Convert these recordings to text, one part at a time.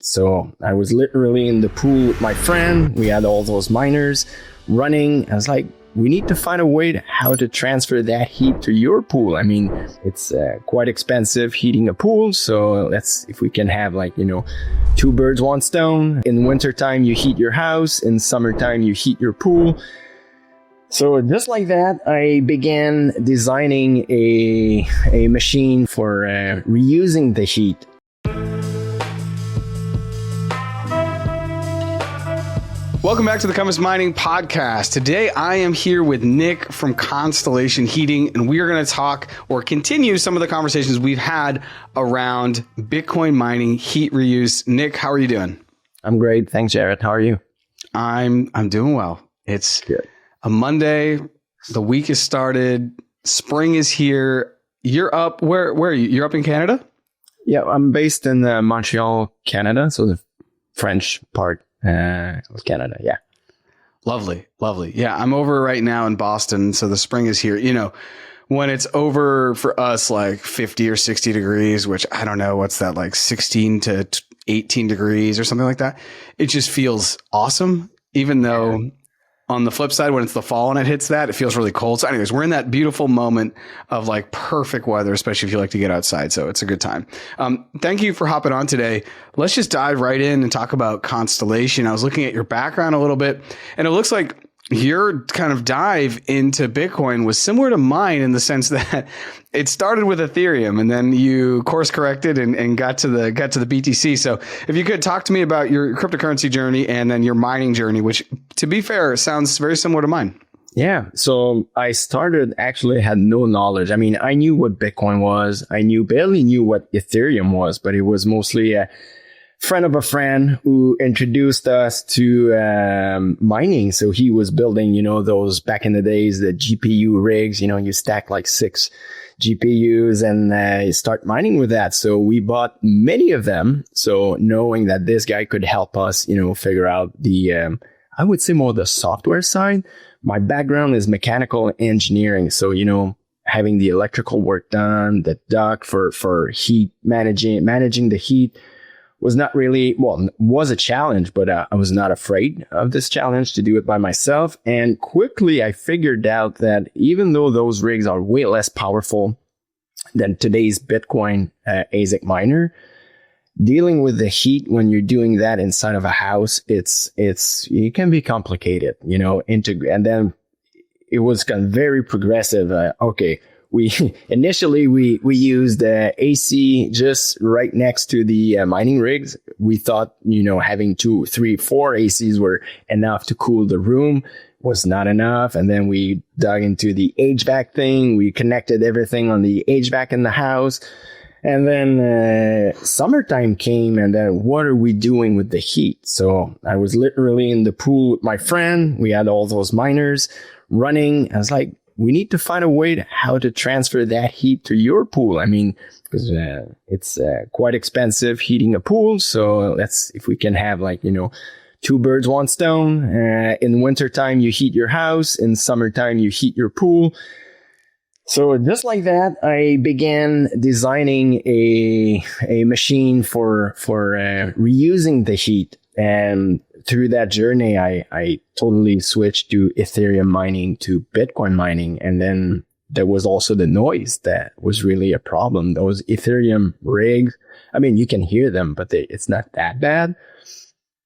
So I was literally in the pool with my friend. We had all those miners running. I was like, we need to find a way to how to transfer that heat to your pool. I mean, it's quite expensive heating a pool. So if we can have two birds, one stone. In wintertime, you heat your house. In summertime, you heat your pool. So just like that, I began designing a machine for reusing the heat. Welcome back to the Compass Mining Podcast. Today, I am here with Nick from Constellation Heating, and we are going to talk or continue some of the conversations we've had around Bitcoin mining, heat reuse. Nick, how are you doing? I'm great. Thanks, Jarrett. How are you? I'm doing well. It's good. A Monday. The week has started. Spring is here. You're up. Where are you? You're up in Canada? Yeah, I'm based in Montreal, Canada. So the French part. Canada, yeah. Lovely. Yeah, I'm over right now in Boston, so the spring is here. You know, when it's over for us, like 50 or 60 degrees, which I don't know, what's that, like 16 to 18 degrees or something like that, it just feels awesome, even though on the flip side, when it's the fall and it hits that, it feels really cold. So anyways, we're in that beautiful moment of like perfect weather, especially if you like to get outside. So it's a good time. Thank you for hopping on today. Let's just dive right in and talk about Constellation. I was looking at your background a little bit, and it looks like your kind of dive into Bitcoin was similar to mine in the sense that it started with Ethereum and then you course corrected and got to the BTC. So if you could talk to me about your cryptocurrency journey and then your mining journey, which to be fair, sounds very similar to mine. Yeah. So I actually had no knowledge. I mean, I knew what Bitcoin was. I barely knew what Ethereum was, but it was mostly a friend of a friend who introduced us to mining. So he was building, those back in the days, the GPU rigs, you stack like 6 GPUs and you start mining with that. So we bought many of them. So knowing that this guy could help us, figure out the, I would say more the software side. My background is mechanical engineering. So, having the electrical work done, the duct for heat managing the heat was not really, was a challenge, but I was not afraid of this challenge to do it by myself. And quickly I figured out that even though those rigs are way less powerful than today's Bitcoin ASIC miner, dealing with the heat when you're doing that inside of a house, it can be complicated, and then it was kind of very progressive. We initially used AC just right next to the mining rigs. We thought, having 2, 3, 4 ACs were enough to cool the room. Was not enough. And then we dug into the HVAC thing. We connected everything on the HVAC in the house. And then summertime came, and then what are we doing with the heat? So I was literally in the pool with my friend. We had all those miners running. I was like, we need to find a way to how to transfer that heat to your pool. I mean, because it's quite expensive heating a pool. So if we can have two birds, one stone. In wintertime, you heat your house. In summertime, you heat your pool. So just like that, I began designing a machine for reusing the heat. And through that journey, I totally switched to Ethereum mining to Bitcoin mining. And then there was also the noise that was really a problem. Those Ethereum rigs, I mean, you can hear them, but it's not that bad.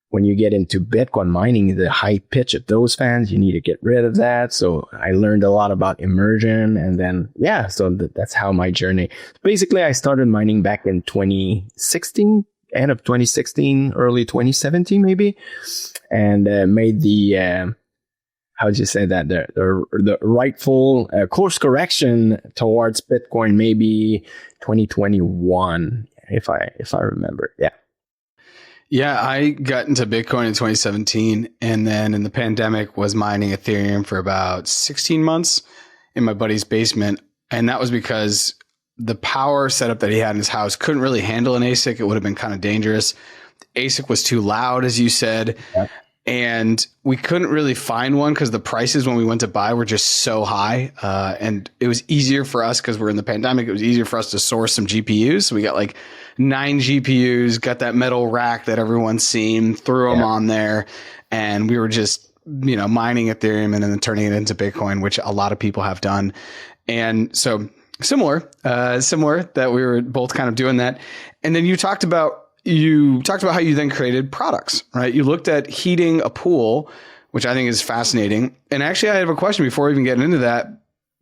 When you get into Bitcoin mining, the high pitch of those fans, you need to get rid of that. So I learned a lot about immersion. And then, that's how my journey. Basically, I started mining back in 2016. End of 2016, early 2017, maybe, and made the how would you say that the rightful course correction towards Bitcoin, maybe 2021, if I remember. Yeah, I got into Bitcoin in 2017, and then in the pandemic was mining Ethereum for about 16 months in my buddy's basement, and that was because the power setup that he had in his house couldn't really handle an ASIC. It would have been kind of dangerous. ASIC was too loud, as you said. Yep. And we couldn't really find one because the prices when we went to buy were just so high. And it was easier for us because we're in the pandemic. It was easier for us to source some GPUs. So we got like 9 GPUs, got that metal rack that everyone's seen, threw them on there. And we were just, mining Ethereum and then turning it into Bitcoin, which a lot of people have done. And so similar that we were both kind of doing that. And then you talked about how you then created products, right? You looked at heating a pool, which I think is fascinating. And actually, I have a question before even getting into that.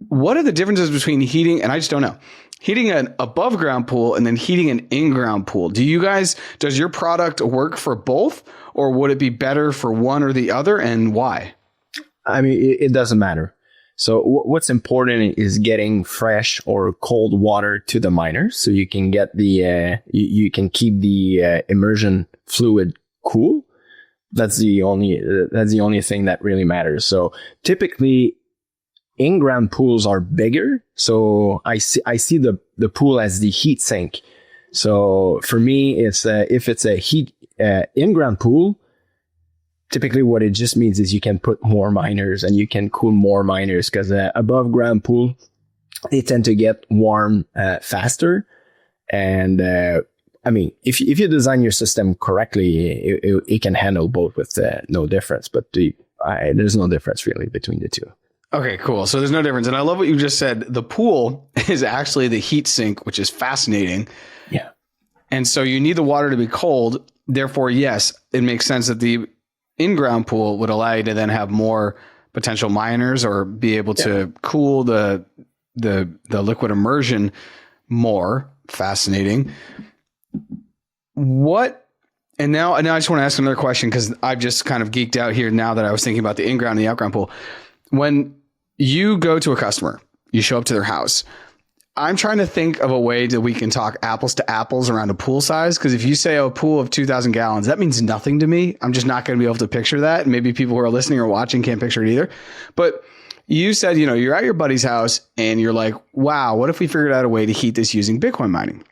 What are the differences between heating, and I just don't know, heating an above ground pool and then heating an in-ground pool? Does your product work for both, or would it be better for one or the other, and why? I mean, it doesn't matter. So what's important is getting fresh or cold water to the miners, so you can get you can keep the immersion fluid cool. That's the only thing that really matters. So typically, in-ground pools are bigger. So I see the pool as the heat sink. So for me, it's if it's a heat in-ground pool. Typically, what it just means is you can put more miners and you can cool more miners, because above ground pool, they tend to get warm faster. And if you design your system correctly, it can handle both with no difference. But there's no difference really between the two. Okay, cool. So there's no difference. And I love what you just said. The pool is actually the heat sink, which is fascinating. Yeah. And so you need the water to be cold. Therefore, yes, it makes sense that the in-ground pool would allow you to then have more potential miners or be able to cool the liquid immersion more. Fascinating. And now I just want to ask another question, because I've just kind of geeked out here now that I was thinking about the in-ground and the out-ground pool. When you go to a customer, you show up to their house, I'm trying to think of a way that we can talk apples to apples around a pool size. Because if you say a pool of 2,000 gallons, that means nothing to me. I'm just not going to be able to picture that. Maybe people who are listening or watching can't picture it either. But you said, you're at your buddy's house and you're like, wow, what if we figured out a way to heat this using Bitcoin mining?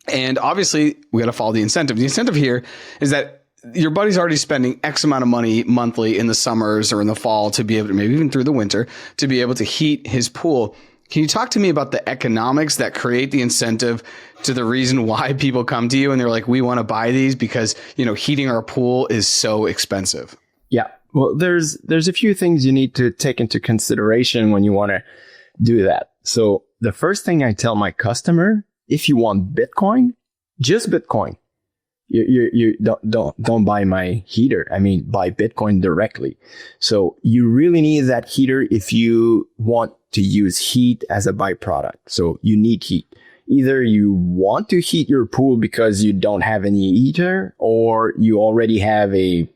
And obviously, we got to follow the incentive. The incentive here is that your buddy's already spending X amount of money monthly in the summers or in the fall to be able to, maybe even through the winter, to be able to heat his pool. Can you talk to me about the economics that create the incentive to the reason why people come to you and they're like, we want to buy these because, heating our pool is so expensive? Yeah. Well, there's a few things you need to take into consideration when you want to do that. So the first thing I tell my customer, if you want Bitcoin, just Bitcoin. You don't buy my heater. I mean, buy Bitcoin directly. So you really need that heater if you want to use heat as a byproduct. So you need heat. Either you want to heat your pool because you don't have any heater, or you already have a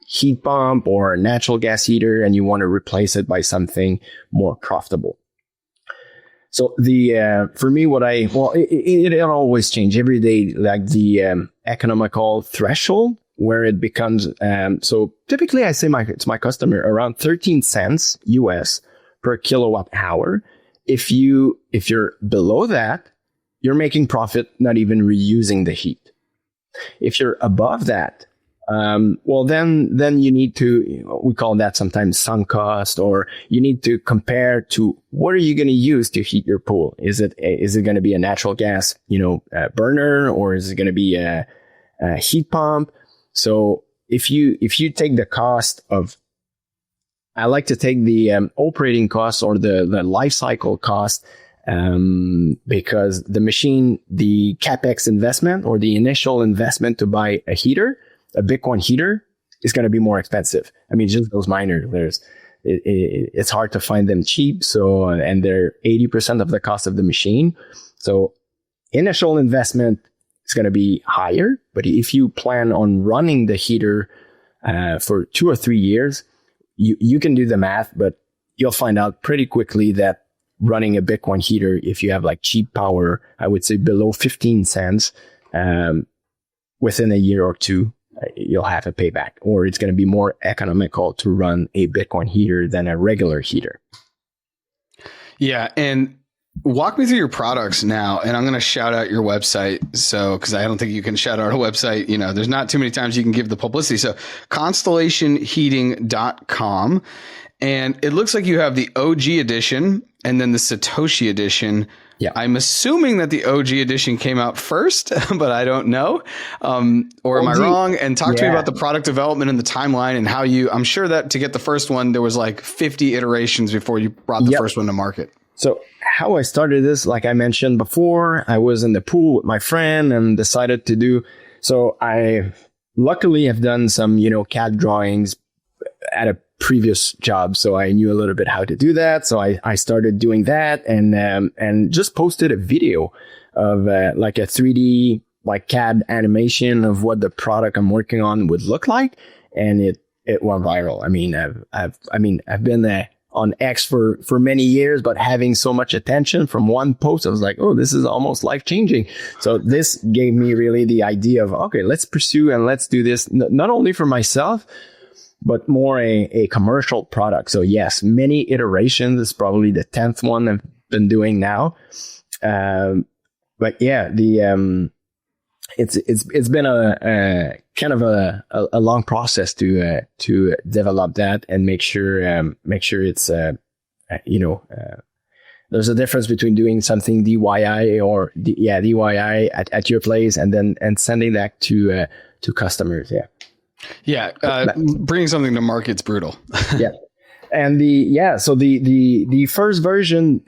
heat pump or a natural gas heater and you want to replace it by something more profitable. So for me, it always change every day, like the economical threshold where it becomes, so typically I say it's my customer around 13 cents US per kilowatt hour. If you're below that, you're making profit, not even reusing the heat. If you're above that, then you need to, we call that sometimes sunk cost, or you need to compare to what are you going to use to heat your pool? Is it going to be a natural gas, burner, or is it going to be a heat pump? So if you take the cost of, I like to take the operating cost or the life cycle cost, because the machine, the CapEx investment or the initial investment to buy a Bitcoin heater is going to be more expensive. I mean, just those miners, it's hard to find them cheap. So, and they're 80% of the cost of the machine. So initial investment is going to be higher, but if you plan on running the heater for 2 or 3 years, you can do the math, but you'll find out pretty quickly that running a Bitcoin heater, if you have like cheap power, I would say below 15 cents, within a year or two, you'll have a payback, or it's going to be more economical to run a Bitcoin heater than a regular heater. Yeah. And Walk me through your products now, and I'm going to shout out your website. So, because I don't think you can shout out a website, there's not too many times you can give the publicity. So, constellationheating.com. And it looks like you have the OG edition and then the Satoshi edition. Yeah. I'm assuming that the OG edition came out first, but I don't know. Or am I wrong? And talk to me about the product development and the timeline and how I'm sure that to get the first one, there was like 50 iterations before you brought the first one to market. So how I started this, like I mentioned before, I was in the pool with my friend and decided to do. So I luckily have done some, CAD drawings at a previous job. So I knew a little bit how to do that. So I started doing that and just posted a video of like a 3D like CAD animation of what the product I'm working on would look like. And it went viral. I mean, I've been on X for many years, but having so much attention from one post, I was like, oh, this is almost life changing. So this gave me really the idea of, okay, let's pursue and let's do this not only for myself, but more a commercial product. So yes, many iterations. It's probably the 10th one I've been doing now. But yeah, it's been a kind of a long process to develop that and make sure it's there's a difference between doing something DIY or DIY at your place and sending that to customers. Yeah. Bringing something to market's brutal. Yeah. And so the first version,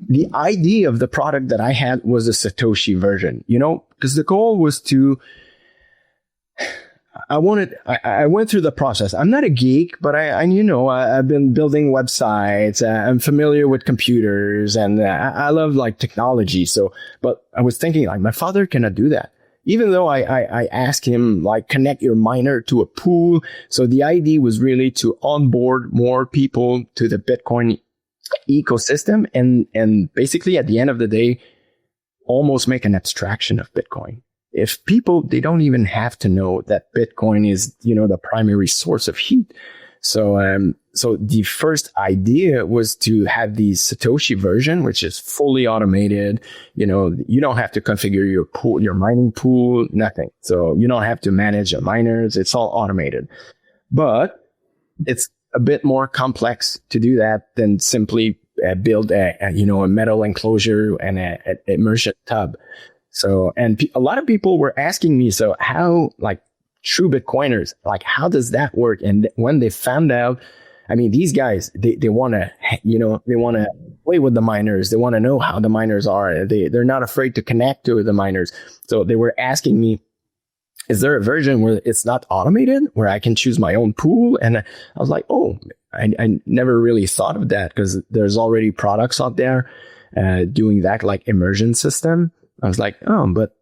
the idea of the product that I had was a Satoshi version, because the goal was I went through the process. I'm not a geek, but I've been building websites. I'm familiar with computers and I love like technology. So, but I was thinking like my father cannot do that. Even though I asked him like connect your miner to a pool. So the idea was really to onboard more people to the Bitcoin ecosystem and basically at the end of the day, almost make an abstraction of Bitcoin. If people, they don't even have to know that Bitcoin is, the primary source of heat. So the first idea was to have the Satoshi version, which is fully automated. You don't have to configure your pool, your mining pool, nothing. So you don't have to manage your miners. It's all automated, but it's a bit more complex to do that than simply build a metal enclosure and a immersion tub. So, and a lot of people were asking me, so how, like true Bitcoiners, like how does that work? And when they found out, I mean, these guys, they want to, they want to play with the miners. They want to know how the miners are. They're not afraid to connect to the miners. So they were asking me, is there a version where it's not automated, where I can choose my own pool? And I was like, oh, I never really thought of that because there's already products out there doing that, like immersion system. I was like, oh, but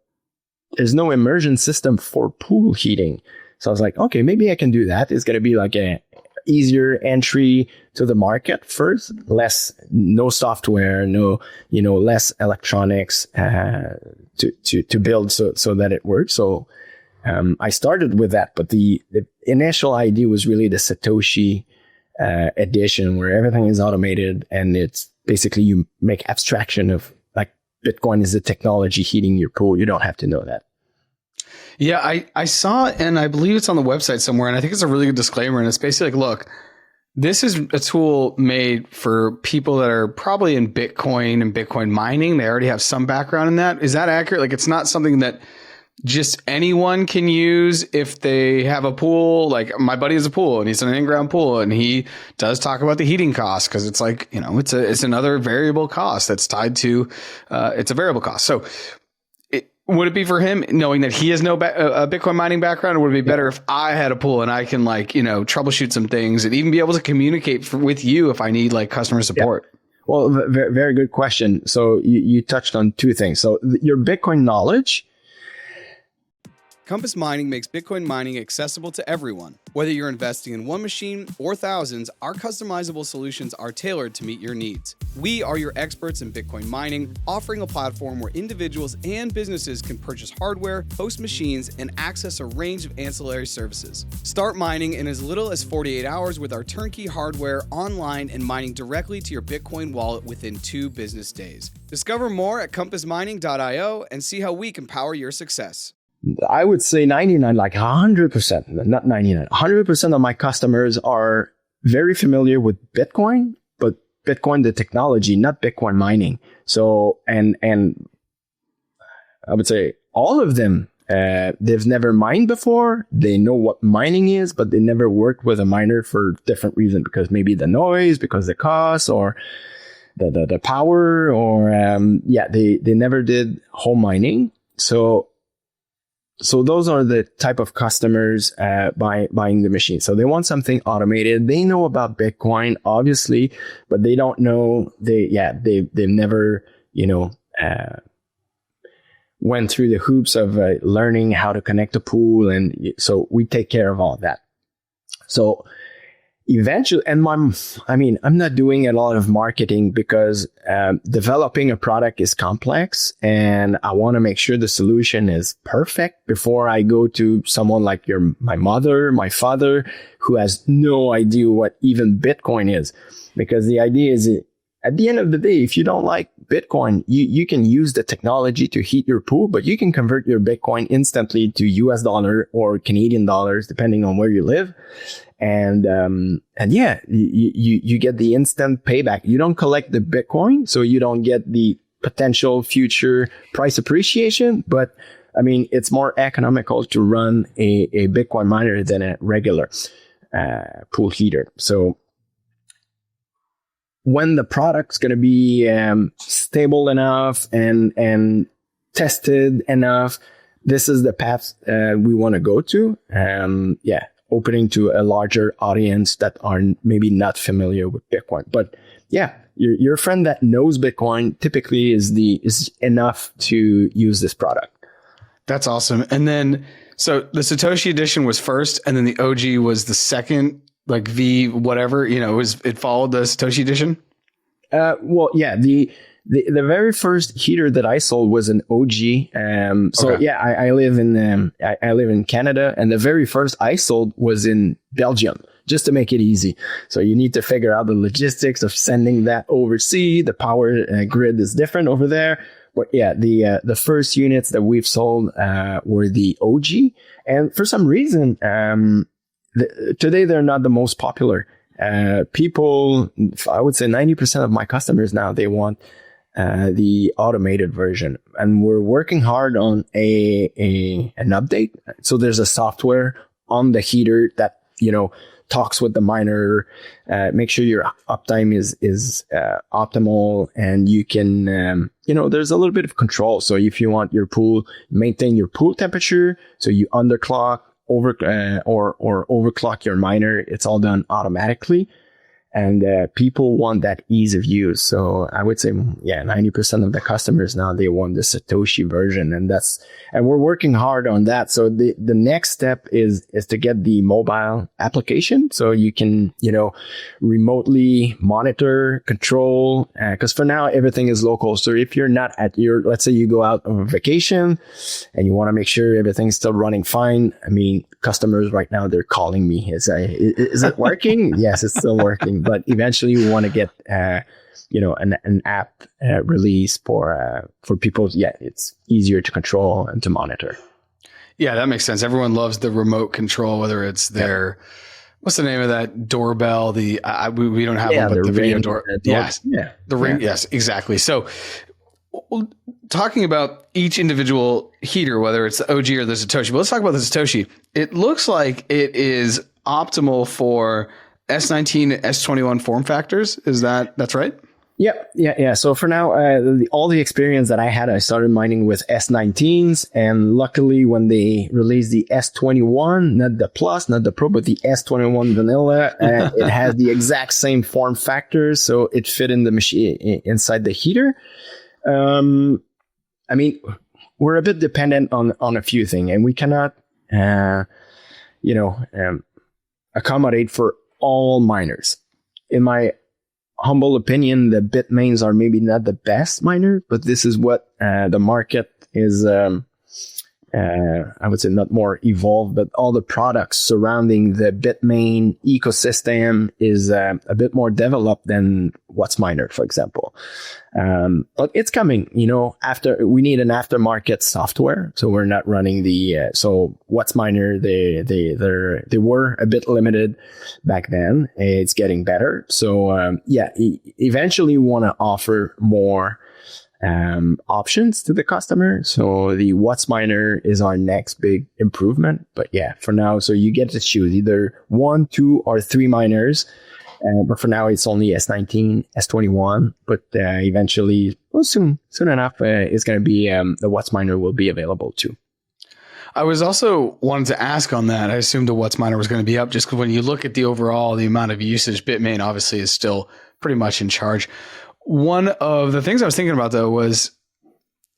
there's no immersion system for pool heating. So I was like, okay, maybe I can do that. It's going to be like a easier entry to the market first, no software, less electronics to build so that it works. So I started with that, but the initial idea was really the Satoshi edition where everything is automated and it's basically you make abstraction of like Bitcoin is the technology heating your pool. You don't have to know that. Yeah, I saw, and I believe it's on the website somewhere, and I think it's a really good disclaimer. And it's basically like, look, this is a tool made for people that are probably in Bitcoin and Bitcoin mining. They already have some background in that. Is that accurate? Like, it's not something that just anyone can use if they have a pool. Like my buddy has a pool and he's in an Inground pool and he does talk about the heating cost because it's like, it's another variable cost that's tied to, it's a variable cost. So would it be for him knowing that he has no Bitcoin mining background, or would it be better if I had a pool and I can troubleshoot some things and even be able to communicate with you if I need like customer support? Yeah. Well, very, very good question. So you touched on two things. So your Bitcoin knowledge. Compass Mining makes Bitcoin mining accessible to everyone. Whether you're investing in one machine or thousands, our customizable solutions are tailored to meet your needs. We are your experts in Bitcoin mining, offering a platform where individuals and businesses can purchase hardware, host machines, and access a range of ancillary services. Start mining in as little as 48 hours with our turnkey hardware online and mining directly to your Bitcoin wallet within 2 business days. Discover more at compassmining.io and see how we can power your success. I would say 99, like 100%, not 99, 100% of my customers are very familiar with Bitcoin, but Bitcoin, the technology, not Bitcoin mining. So, and I would say all of them, they've never mined before. They know what mining is, but they never worked with a miner for different reasons, because maybe the noise, because the cost, or the power, or, they never did home mining. So those are the type of customers buying the machine. So they want something automated. They know about Bitcoin, obviously, but they don't know. They've never went through the hoops of learning how to connect a pool, and so we take care of all that. So eventually, and I'm not doing a lot of marketing because developing a product is complex, and I want to make sure the solution is perfect before I go to someone like my mother, my father, who has no idea what even Bitcoin is. Because the idea is, at the end of the day, if you don't like Bitcoin, you can use the technology to heat your pool, but you can convert your Bitcoin instantly to US dollar or Canadian dollars, depending on where you live. And you get the instant payback. You don't collect the Bitcoin, so you don't get the potential future price appreciation. But I mean, it's more economical to run a Bitcoin miner than a regular pool heater. So when the product's going to be stable enough and tested enough, this is the path we want to go to. Opening to a larger audience that are maybe not familiar with Bitcoin. But your friend that knows Bitcoin typically is enough to use this product. That's awesome. And then, so the Satoshi edition was first, and then the OG was the second, like V whatever, it followed the Satoshi edition? The very first heater that I sold was an OG. I live in Canada, and the very first I sold was in Belgium, just to make it easy. So you need to figure out the logistics of sending that overseas. The power grid is different over there. But the first units that we've sold were the OG, and for some reason, today they're not the most popular. People, I would say 90% of my customers now, they want the automated version, and we're working hard on an update. So there's a software on the heater that talks with the miner, make sure your uptime is optimal, and you can there's a little bit of control. So if you want your pool, maintain your pool temperature, so you underclock or overclock your miner, it's all done automatically. And people want that ease of use. So I would say, 90% of the customers now, they want the Satoshi version, and we're working hard on that. So the next step is to get the mobile application, so you can remotely monitor, control. Because for now everything is local. So if you're not at let's say you go out on vacation and you want to make sure everything's still running fine. I mean, customers right now, they're calling me. Is it working? Yes, it's still working. But eventually we want to get, an app release for people. Yeah, it's easier to control and to monitor. Yeah, that makes sense. Everyone loves the remote control, whether it's their, what's the name of that doorbell? We don't have one, but the video door. Yes. Yeah. The ring. Yes, exactly. So talking about each individual heater, whether it's the OG or the Satoshi, but let's talk about the Satoshi. It looks like it is optimal for S19, S21 form factors. That's right? Yep. Yeah. So for now, all the experience that I had, I started mining with S19s, and luckily when they released the S21, not the Plus, not the Pro, but the S21 vanilla, it has the exact same form factors, so it fit in the machine inside the heater. I mean, we're a bit dependent on a few things, and we cannot, accommodate for all miners. In my humble opinion, the Bitmains are maybe not the best miner, but this is what the market is. I would say not more evolved, but all the products surrounding the Bitmain ecosystem is a bit more developed than WhatsMiner, for example. But it's coming, after we need an aftermarket software. So we're not running so WhatsMiner, they were a bit limited back then. It's getting better. So, eventually we want to offer more options to the customer. So the WhatsMiner is our next big improvement. But yeah, for now, so you get to choose either 1, 2, or 3 miners. But for now, it's only S19, S21. But eventually, soon enough, it's going to be the WhatsMiner will be available too. I was also wanted to ask on that. I assumed the WhatsMiner was going to be up just because when you look at the amount of usage, Bitmain obviously is still pretty much in charge. One of the things I was thinking about, though, was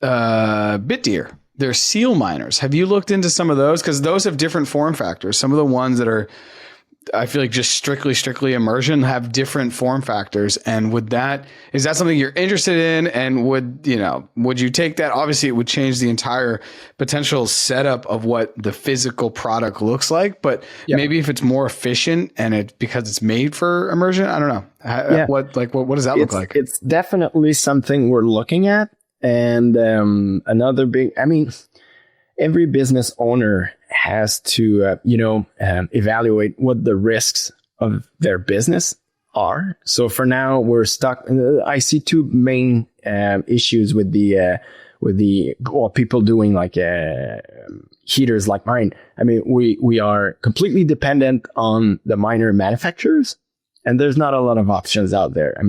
BitDeer. They're seal miners. Have you looked into some of those? Because those have different form factors. Some of the ones that are, I feel like, just strictly immersion have different form factors. And is that something you're interested in? And would you take that? Obviously, it would change the entire potential setup of what the physical product looks like. But maybe if it's more efficient and because it's made for immersion, I don't know. What does that look like? It's definitely something we're looking at. And another big, every business owner has to, evaluate what the risks of their business are. So for now, we're stuck. I see 2 main issues with people doing like heaters like mine. We are completely dependent on the miner manufacturers, and there's not a lot of options out there.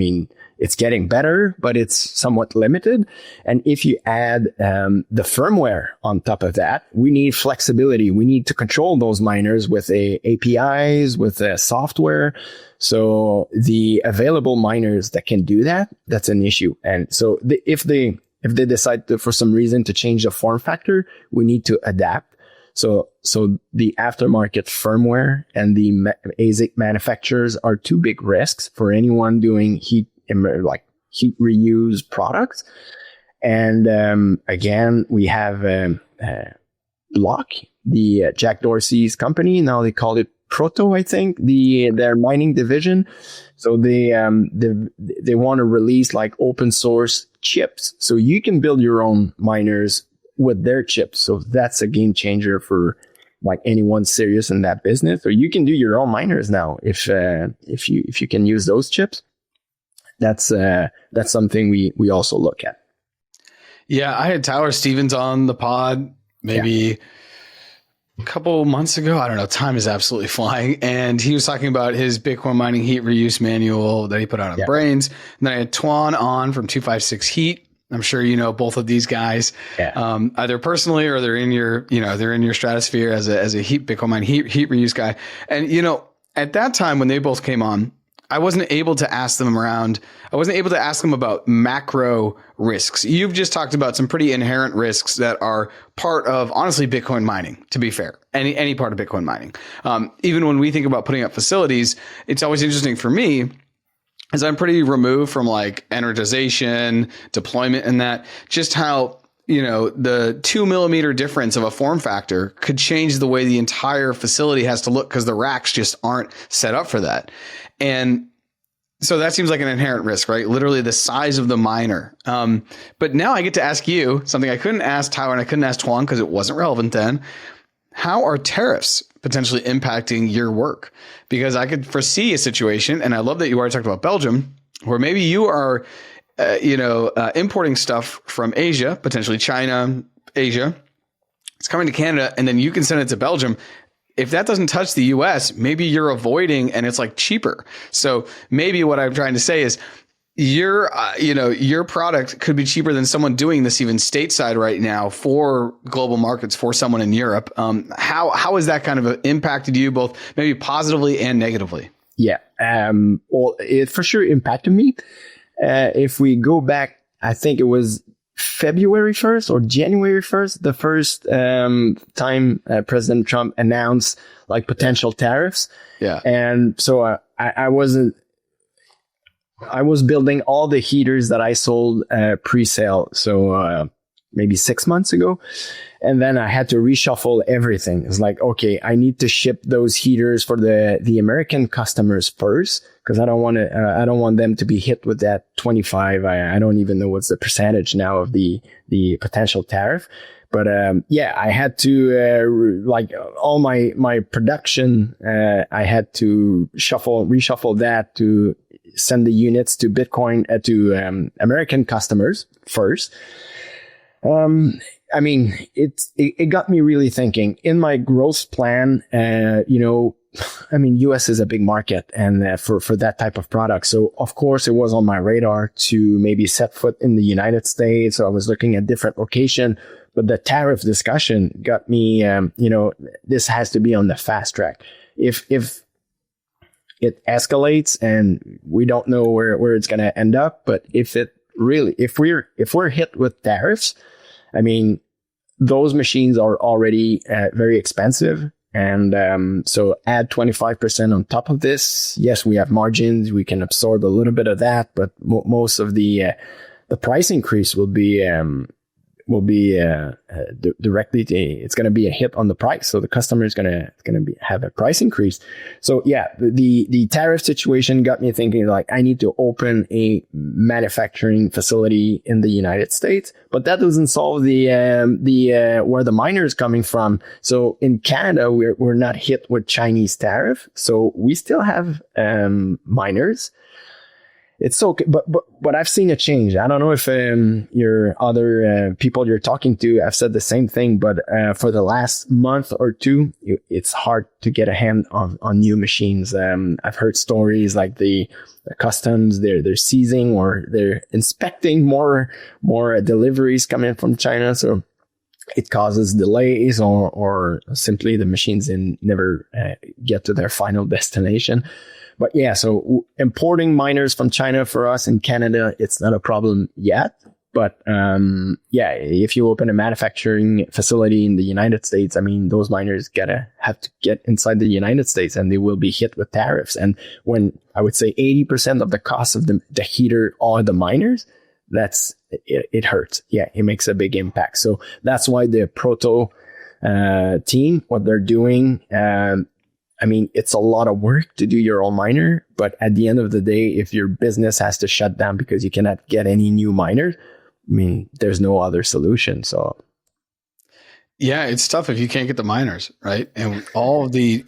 It's getting better, but it's somewhat limited. And if you add the firmware on top of that, we need flexibility. We need to control those miners with APIs, with software. So the available miners that can do that, that's an issue. And so if they decide for some reason to change the form factor, we need to adapt. So the aftermarket firmware and the ASIC manufacturers are 2 big risks for anyone doing heat reuse products. And again, we have Block, the Jack Dorsey's company. Now they call it Proto, I think, their mining division. So they want to release like open source chips, so you can build your own miners with their chips. So that's a game changer for like anyone serious in that business. Or you can do your own miners now if you can use those chips. That's something we also look at. Yeah, I had Tyler Stevens on the pod maybe a couple months ago. I don't know. Time is absolutely flying. And he was talking about his Bitcoin mining heat reuse manual that he put out on Brains. And then I had Tuan on from 256 Heat. I'm sure you know both of these guys, either personally or they're in your stratosphere as a Bitcoin mining heat reuse guy. And at that time when they both came on, I wasn't able to ask them about macro risks. You've just talked about some pretty inherent risks that are part of, honestly, Bitcoin mining, to be fair, any part of Bitcoin mining. Even when we think about putting up facilities, it's always interesting for me, as I'm pretty removed from like energization, deployment, and that, just how, the 2 millimeter difference of a form factor could change the way the entire facility has to look because the racks just aren't set up for that. And so that seems like an inherent risk, right? Literally the size of the miner. But now I get to ask you something I couldn't ask Tyler and I couldn't ask Tuan because it wasn't relevant then. How are tariffs potentially impacting your work? Because I could foresee a situation, and I love that you already talked about Belgium, where maybe you are, importing stuff from Asia, potentially China, Asia. It's coming to Canada, and then you can send it to Belgium. If that doesn't touch the US, maybe you're avoiding and it's like cheaper. So maybe what I'm trying to say is your product could be cheaper than someone doing this even stateside right now for global markets for someone in Europe. How has that kind of impacted you both maybe positively and negatively? Yeah. Well, it for sure impacted me. If we go back, I think it was February 1st or January 1st, the first time President Trump announced like potential tariffs. Yeah. And so I wasn't, I was building all the heaters that I sold pre-sale. So maybe 6 months ago. And then I had to reshuffle everything. It's like, okay, I need to ship those heaters for the American customers first, because I don't want them to be hit with that 25. I don't even know what's the percentage now of the potential tariff. But I had to like all my production. I had to reshuffle that to send the units to Bitcoin to American customers first. I mean, it got me really thinking. In my growth plan, I mean, US is a big market and for that type of product. So of course it was on my radar to maybe set foot in the United States. So I was looking at different location, but the tariff discussion got me, this has to be on the fast track. If it escalates and we don't know where it's going to end up, but if we're hit with tariffs, I mean, those machines are already very expensive. And so add 25% on top of this. Yes, we have margins. We can absorb a little bit of that, but most of the price increase will be directly it's going to be a hit on the price. So the customer is going to have a price increase. So yeah, the tariff situation got me thinking, like, I need to open a manufacturing facility in the United States, but that doesn't solve the where the miner is coming from. So in Canada, we're not hit with Chinese tariff. So we still have miners. It's okay, but I've seen a change. I don't know if your other people you're talking to have said the same thing, but for the last month or two, it's hard to get a hand on new machines. I've heard stories like the customs they're seizing or they're inspecting more deliveries coming from China, so it causes delays or simply the machines never get to their final destination. But yeah, so importing miners from China for us in Canada, it's not a problem yet. But if you open a manufacturing facility in the United States, I mean, those miners have to get inside the United States and they will be hit with tariffs. And when I would say 80% of the cost of the heater are the miners, it hurts. Yeah, it makes a big impact. So that's why the Proto team, what they're doing, I mean, it's a lot of work to do your own miner, but at the end of the day, if your business has to shut down because you cannot get any new miners, I mean, there's no other solution. So, yeah, it's tough if you can't get the miners, right? And all of the,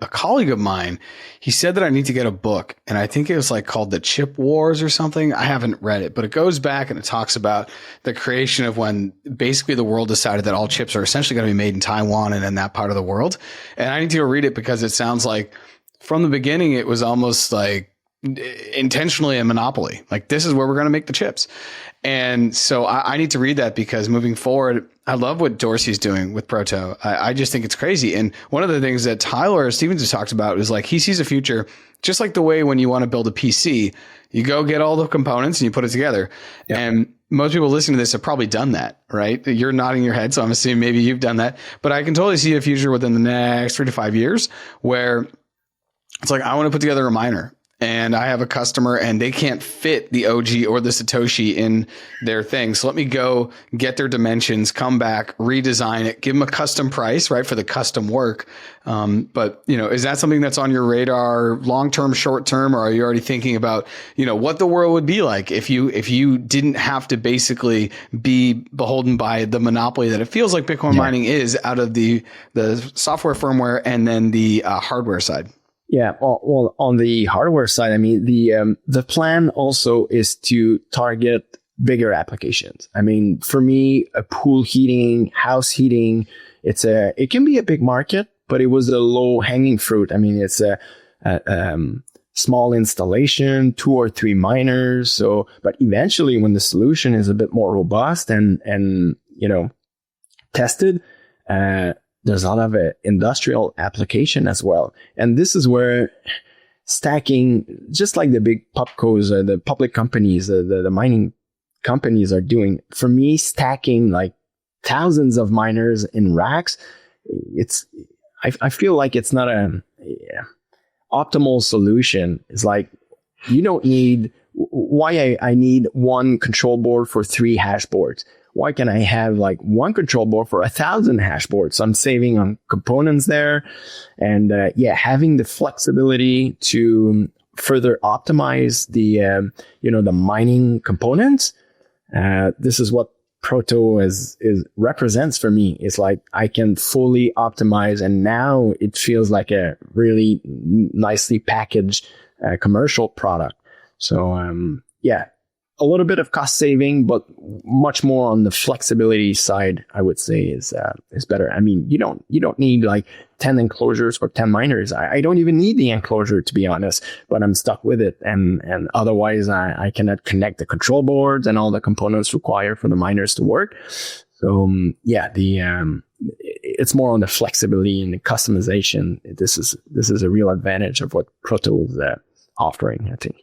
a colleague of mine, he said that I need to get a book, and I think it was like called The Chip Wars or something. I haven't read it, but it goes back and it talks about the creation of when basically the world decided that all chips are essentially going to be made in Taiwan and in that part of the world. And I need to go read it because it sounds like from the beginning, it was almost like intentionally a monopoly. Like, this is where we're going to make the chips. And so I need to read that because moving forward, I love what Dorsey's doing with Proto. I just think it's crazy. And one of the things that Tyler Stevens has talked about is like, he sees a future just like the way when you want to build a PC, you go get all the components and you put it together. Yep. And most people listening to this have probably done that, right? You're nodding your head. So I'm assuming maybe you've done that, but I can totally see a future within the next 3 to 5 years where it's like, I want to put together a miner. And I have a customer and they can't fit the OG or the Satoshi in their thing. So let me go get their dimensions, come back, redesign it, give them a custom price, right, for the custom work. But, is that something that's on your radar long-term, short-term, or are you already thinking about, what the world would be like if you didn't have to basically be beholden by the monopoly that it feels like Bitcoin mining is out of the software, firmware, and then the hardware side? Yeah, well, on the hardware side, I mean, the plan also is to target bigger applications. I mean, for me, a pool heating, house heating, it can be a big market, but it was a low hanging fruit. I mean, it's a small installation, 2 or 3 miners. So, but eventually, when the solution is a bit more robust and tested, there's a lot of industrial application as well. And this is where stacking, just like the big pubcos, the public companies, the mining companies are doing, for me, stacking like thousands of miners in racks, I feel like it's not a optimal solution. It's like, you don't need, why I need one control board for 3 hash boards. Why can I have like one control board for 1,000 hash boards? So I'm saving on components there. And having the flexibility to further optimize the, the mining components. This is what Proto is represents for me. It's like I can fully optimize, and now it feels like a really nicely packaged commercial product. So a little bit of cost saving, but much more on the flexibility side, I would say is better. I mean, you don't need like 10 enclosures or 10 miners. I don't even need the enclosure, to be honest, but I'm stuck with it. And otherwise I cannot connect the control boards and all the components required for the miners to work. So it's more on the flexibility and the customization. This is a real advantage of what Proto is offering, I think.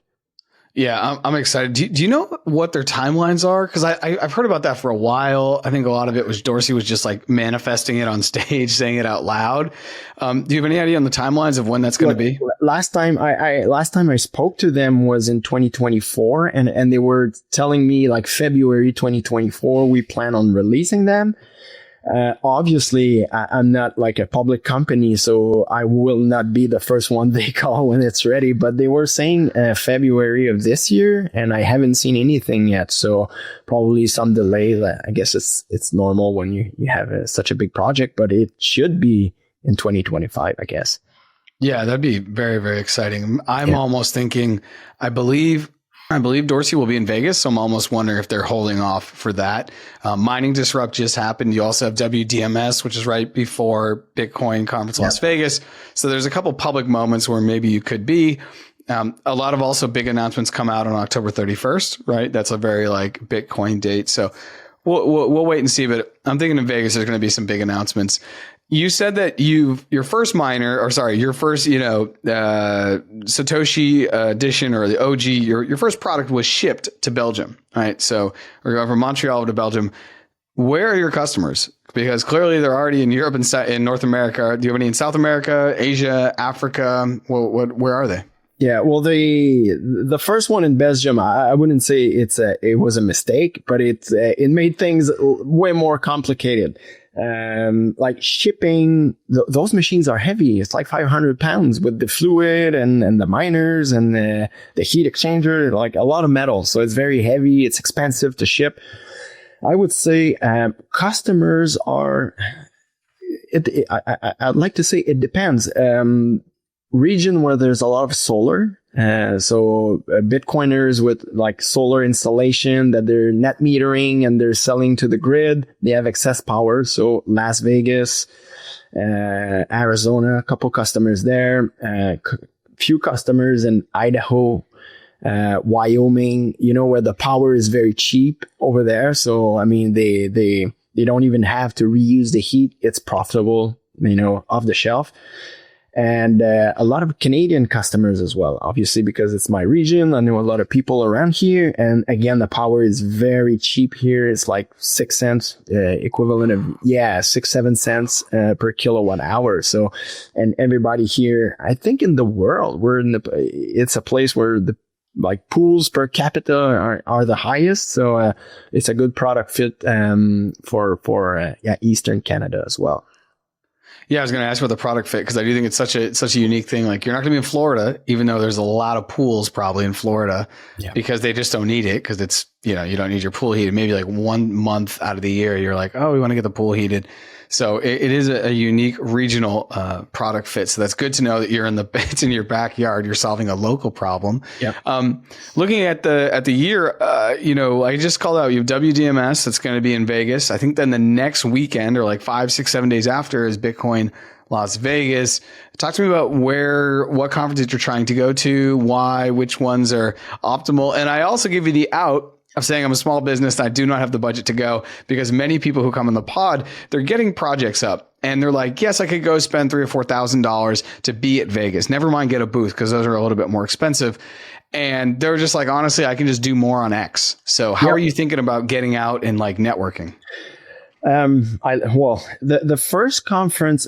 Yeah, I'm excited. Do you know what their timelines are? Because I've heard about that for a while. I think a lot of it was Dorsey was just like manifesting it on stage, saying it out loud. Do you have any idea on the timelines of when that's going to be? Last time I spoke to them was in 2024, and they were telling me like February 2024 we plan on releasing them. Obviously, I'm not like a public company, so I will not be the first one they call when it's ready. But they were saying February of this year, and I haven't seen anything yet. So probably some delay. I guess it's normal when you have such a big project, but it should be in 2025, I guess. Yeah, that'd be very, very exciting. I'm almost thinking, I believe Dorsey will be in Vegas, so I'm almost wondering if they're holding off for that. Mining Disrupt just happened. You also have WDMS, which is right before Bitcoin Conference Las Vegas. So there's a couple public moments where maybe you could be. A lot of also big announcements come out on October 31st, right? That's a very like Bitcoin date. So we'll wait and see. But I'm thinking in Vegas, there's going to be some big announcements. You said that your first Satoshi edition or the OG, your first product was shipped to Belgium, right? So we're going from Montreal to Belgium. Where are your customers? Because clearly they're already in Europe and in North America. Do you have any in South America, Asia, Africa? Where are they? Yeah, well, the first one in Belgium, I wouldn't say it was a mistake, but it made things way more complicated. Like shipping, those machines are heavy. It's like 500 pounds with the fluid and the miners and the heat exchanger, like a lot of metal. So it's very heavy. It's expensive to ship. I would say, customers are, I'd like to say it depends. Region where there's a lot of solar. So Bitcoiners with like solar installation that they're net metering and they're selling to the grid, they have excess power. So Las Vegas, Arizona, a couple customers there, few customers in Idaho, Wyoming, where the power is very cheap over there. So, I mean, they don't even have to reuse the heat. It's profitable, off the shelf. And a lot of Canadian customers as well, obviously, because it's my region. I know a lot of people around here. And again, the power is very cheap here. It's like 6 cents, equivalent of, 6-7 cents per kilowatt hour. So, and everybody here, I think in the world, it's a place where the like pools per capita are the highest. So it's a good product fit for Eastern Canada as well. Yeah, I was going to ask about the product fit because I do think it's such a unique thing. Like you're not going to be in Florida, even though there's a lot of pools probably in Florida because they just don't need it because it's, you don't need your pool heated. Maybe like 1 month out of the year, you're like, oh, we want to get the pool heated. So it is a unique regional product fit. So that's good to know that it's in your backyard. You're solving a local problem. Yeah. Looking at the year, I just called out you have WDMS that's going to be in Vegas. I think then the next weekend or like 5, 6, 7 days after is Bitcoin Las Vegas. Talk to me about what conferences you're trying to go to, why, which ones are optimal. And I also give you the out of saying I'm a small business and I do not have the budget to go because many people who come on the pod, they're getting projects up and they're like, yes, I could go spend $3,000 or $4,000 to be at Vegas. Never mind get a booth because those are a little bit more expensive. And they're just like, honestly, I can just do more on X. So how are you thinking about getting out and like networking? The first conference,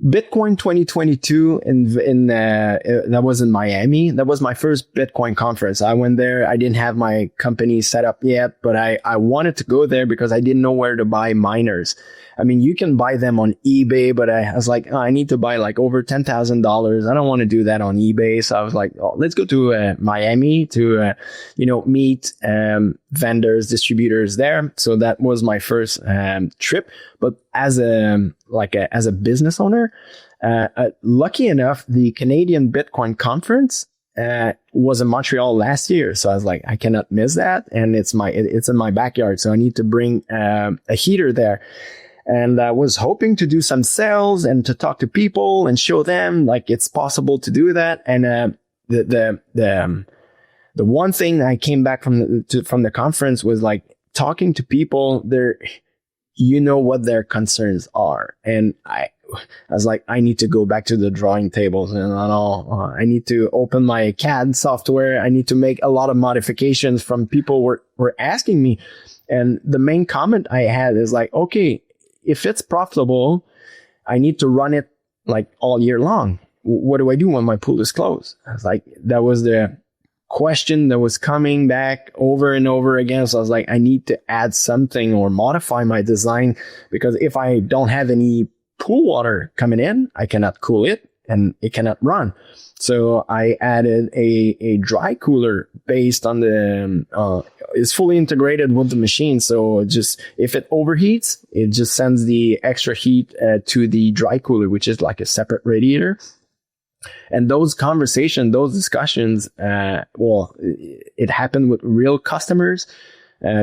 Bitcoin 2022 that was in Miami. That was my first Bitcoin conference. I went there. I didn't have my company set up yet, but I wanted to go there because I didn't know where to buy miners. I mean, you can buy them on eBay, but I was like, I need to buy like over $10,000. I don't want to do that on eBay. So I was like, let's go to Miami to, meet vendors, distributors there. So that was my first trip. But as a business owner, lucky enough, the Canadian Bitcoin conference was in Montreal last year. So I was like, I cannot miss that. And it's in my backyard. So I need to bring a heater there. And I was hoping to do some sales and to talk to people and show them like it's possible to do that. And the one thing I came back from the conference was like talking to people. What their concerns are, and I was like, I need to go back to the drawing tables and all. I need to open my CAD software. I need to make a lot of modifications from people were asking me. And the main comment I had is like, okay, if it's profitable, I need to run it like all year long. What do I do when my pool is closed? I was like, that was the question that was coming back over and over again. So I was like, I need to add something or modify my design, because if I don't have any pool water coming in, I cannot cool it and it cannot run. So I added a dry cooler based on it's fully integrated with the machine. So just if it overheats, it just sends the extra heat to the dry cooler, which is like a separate radiator. And those discussions, it happened with real customers,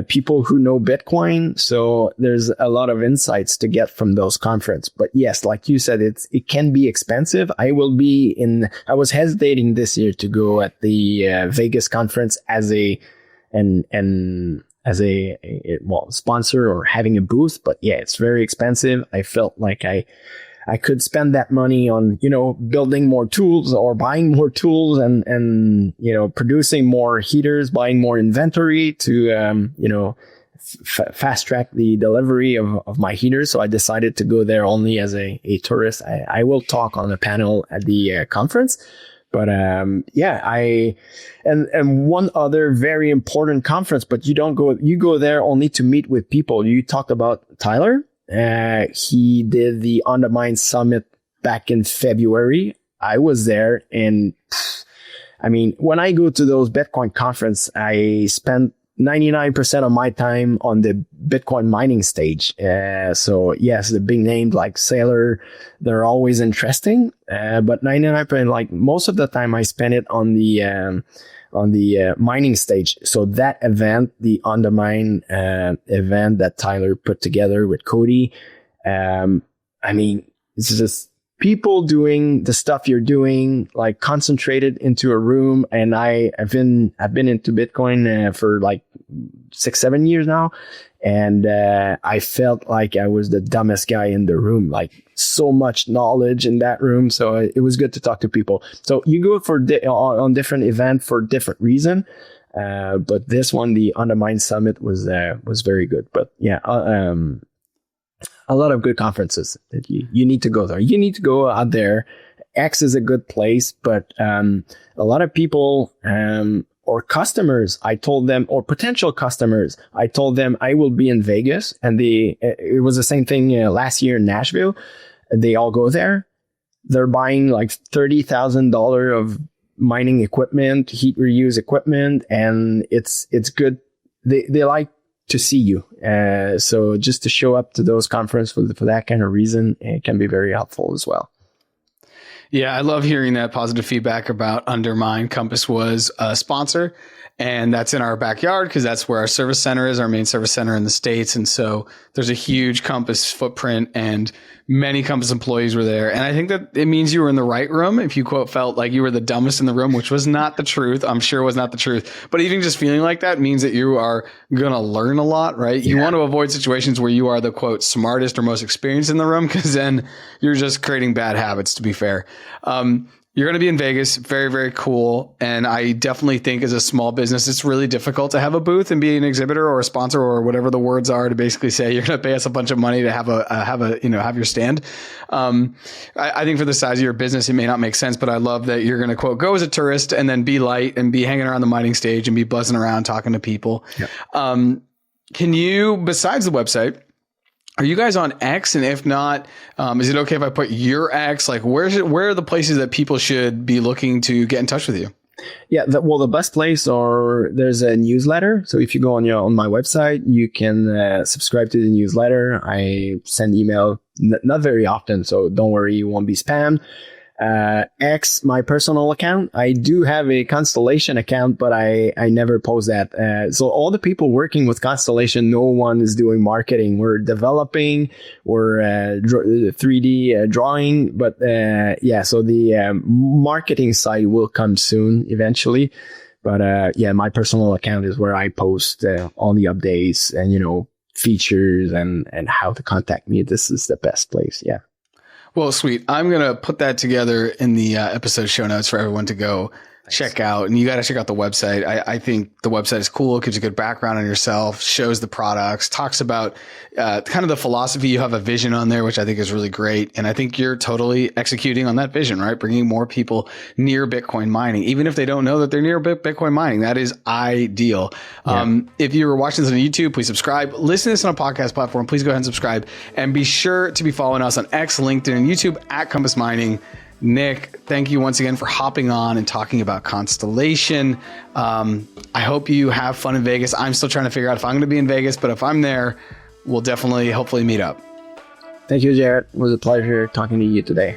people who know Bitcoin. So there's a lot of insights to get from those conferences. But yes, like you said, it can be expensive. I was hesitating this year to go at the Vegas conference as a sponsor or having a booth. But yeah, it's very expensive. I felt like I could spend that money on, building more tools or buying more tools and producing more heaters, buying more inventory to, fast track the delivery of my heaters. So I decided to go there only as a tourist. I will talk on a panel at the conference, but, and one other very important conference, but you go there only to meet with people. You talked about Tyler. He did the On the Mind Summit back in February. I was there, and when I go to those Bitcoin conference, I spend 99% of my time on the Bitcoin mining stage. So yes, the big names like Sailor, they're always interesting. But 99%, like most of the time I spend it on the mining stage. So that event, the On the Mind event that Tyler put together with Cody, it's just people doing the stuff you're doing, like concentrated into a room. And I've been into Bitcoin for like 6-7 years now. And I felt like I was the dumbest guy in the room, like so much knowledge in that room. So it was good to talk to people. So you go on different events for different reason. But this one, the On the Mind Summit was very good. But yeah, a lot of good conferences that you need to go there. You need to go out there. X is a good place, but a lot of people or customers, I told them, or potential customers, I told them I will be in Vegas, and it was the same thing last year in Nashville. They all go there. They're buying like $30,000 of mining equipment, heat reuse equipment, and it's good. They like to see you. So just to show up to those conferences for that kind of reason, it can be very helpful as well. Yeah, I love hearing that positive feedback about Undermine. Compass was a sponsor, and that's in our backyard because that's where our service center is, our main service center in the States. And so there's a huge Compass footprint, and many Compass employees were there. And I think that it means you were in the right room if you, quote, felt like you were the dumbest in the room, which was not the truth. I'm sure was not the truth. But even just feeling like that means that you are going to learn a lot, right? You want to avoid situations where you are the, quote, smartest or most experienced in the room, because then you're just creating bad habits, to be fair. You're going to be in Vegas. Very, very cool. And I definitely think as a small business, it's really difficult to have a booth and be an exhibitor or a sponsor or whatever the words are to basically say you're going to pay us a bunch of money to have have your stand. I think for the size of your business, it may not make sense, but I love that you're going to quote, go as a tourist and then be light and be hanging around the mining stage and be buzzing around talking to people. Yep. Can you, besides the website, are you guys on X? And if not, is it okay if I put your X? Like, where are the places that people should be looking to get in touch with you? Yeah, the best place there's a newsletter. So if you go on my website, you can subscribe to the newsletter. I send email not very often, so don't worry, you won't be spammed. X, my personal account. I do have a Constellation account, but I never post that. So all the people working with Constellation, no one is doing marketing. We're developing, we're 3D drawing, but so the marketing side will come soon eventually. But my personal account is where I post all the updates and features and how to contact me. This is the best place. Yeah. Well, sweet. I'm going to put that together in the episode show notes for everyone to go check out. And you got to check out the website. I think the website is cool. It gives you a good background on yourself, shows the products, talks about kind of the philosophy. You have a vision on there, which I think is really great. And I think you're totally executing on that vision, right? Bringing more people near Bitcoin mining, even if they don't know that they're near Bitcoin mining. That is ideal. Yeah. If you were watching this on YouTube, please subscribe. Listen to this on a podcast platform. Please go ahead and subscribe. And be sure to be following us on X, LinkedIn, and YouTube at Compass Mining. Nick, thank you once again for hopping on and talking about Constellation. I hope you have fun in Vegas. I'm still trying to figure out if I'm going to be in Vegas, but if I'm there, we'll hopefully meet up. Thank you, Jarrett. It was a pleasure talking to you today.